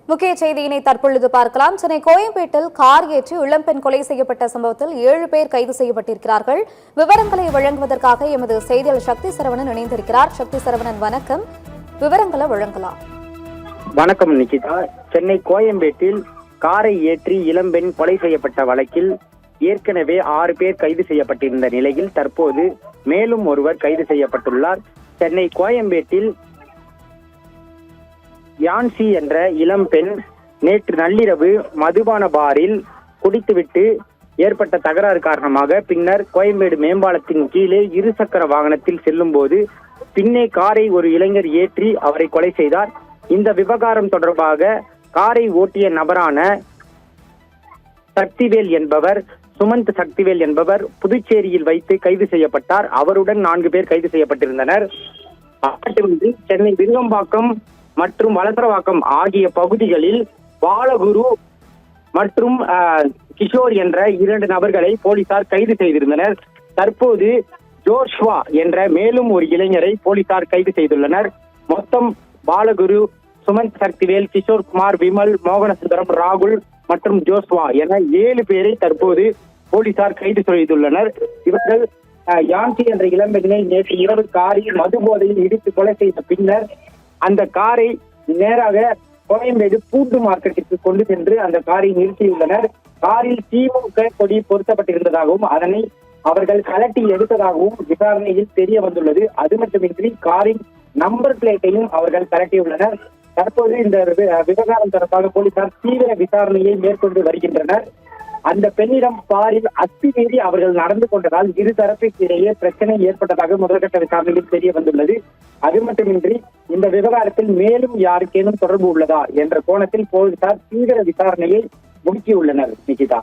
முக்கிய செய்தியினை தற்பொழுது பார்க்கலாம். சென்னை கோயம்பேட்டில் கார் ஏற்றி இளம்பெண் கொலை செய்யப்பட்ட சம்பவத்தில் 7 பேர் கைது செய்யப்பட்டிருக்கிறார்கள். விவரங்களை வழங்குவதற்காக எமது செய்தியாளர் சக்தி சரவணன் இணைந்திருக்கிறார். சக்தி சரவணன், வணக்கம். விவரங்களை வழங்கலாம். வணக்கம் நிகிதா. சென்னை கோயம்பேட்டில் காரை ஏற்றி இளம்பெண் கொலை செய்யப்பட்ட வழக்கில் ஏற்கனவே 6 பேர் கைது செய்யப்பட்டிருந்த நிலையில் தற்போது மேலும் ஒருவர் கைது செய்யப்பட்டுள்ளார். சென்னை கோயம்பேட்டில் யான்சி என்ற இளம்பெண் நேற்று நள்ளிரவு மதுபான பாரில் குடித்துவிட்டு ஏற்பட்ட தகராறு காரணமாக பின்னர் கோயம்பேடு மேம்பாலத்தின் கீழே இருசக்கர வாகனத்தில் செல்லும் போது பின்னே காரை ஒரு இளைஞர் ஏற்றி அவரை கொலை செய்தார். இந்த விவகாரம் தொடர்பாக காரை ஓட்டிய நபரான சக்திவேல் என்பவர், சுமந்த் சக்திவேல் என்பவர் புதுச்சேரியில் வைத்து கைது செய்யப்பட்டார். அவருடன் 4 பேர் கைது செய்யப்பட்டிருந்தனர். மட்டுமின்றி சென்னை விருகம்பாக்கம் மற்றும் வலசரவாக்கம் ஆகிய பகுதிகளில் பாலகுரு மற்றும் கிஷோர் என்ற 2 நபர்களை போலீசார் கைது செய்திருந்தனர். தற்போது ஜோஷ்வா என்ற மேலும் ஒரு இளைஞரை போலீசார் கைது செய்துள்ளனர். மொத்தம் பாலகுரு, சுமந்த் சக்திவேல், கிஷோர் குமார், விமல், மோகனசுந்தரம், ராகுல் மற்றும் ஜோஷ்வா என 7 பேரை தற்போது போலீசார் கைது செய்துள்ளனர். இவர்கள் யான்சி என்ற இளம்பெண்ணை நேற்று இரவு காரில் மது போதையில் இடித்து கொலை செய்த பின்னர் அந்த காரை நேராக கோயம்பேடு பூண்டு மார்க்கெட்டிற்கு கொண்டு சென்று அந்த காரை நிறுத்தியுள்ளனர். காரில் திமுக கொடி பொருத்தப்பட்டிருந்ததாகவும் அதனை அவர்கள் கலட்டி எடுத்ததாகவும் விசாரணையில் தெரிய வந்துள்ளது. அது மட்டுமின்றி காரின் நம்பர் பிளேட்டையும் அவர்கள் கலட்டியுள்ளனர். தற்போது இந்த விவகாரம் தொடர்பாக போலீசார் தீவிர விசாரணையை மேற்கொண்டு வருகின்றனர். அந்த பெண்ணிடம் காரில் அத்துமீறி அவர்கள் நடந்து கொண்டதால் இரு தரப்பிற்கிடையே பிரச்சனை ஏற்பட்டதாக முதற்கட்ட விசாரணையில் தெரிய வந்துள்ளது. அது மட்டுமின்றி இந்த விவகாரத்தில் மேலும் யாருக்கேனும் தொடர்பு உள்ளதா என்ற கோணத்தில் போலீசார் தீவிர விசாரணையை முடுக்கியுள்ளனர். நிகிதா.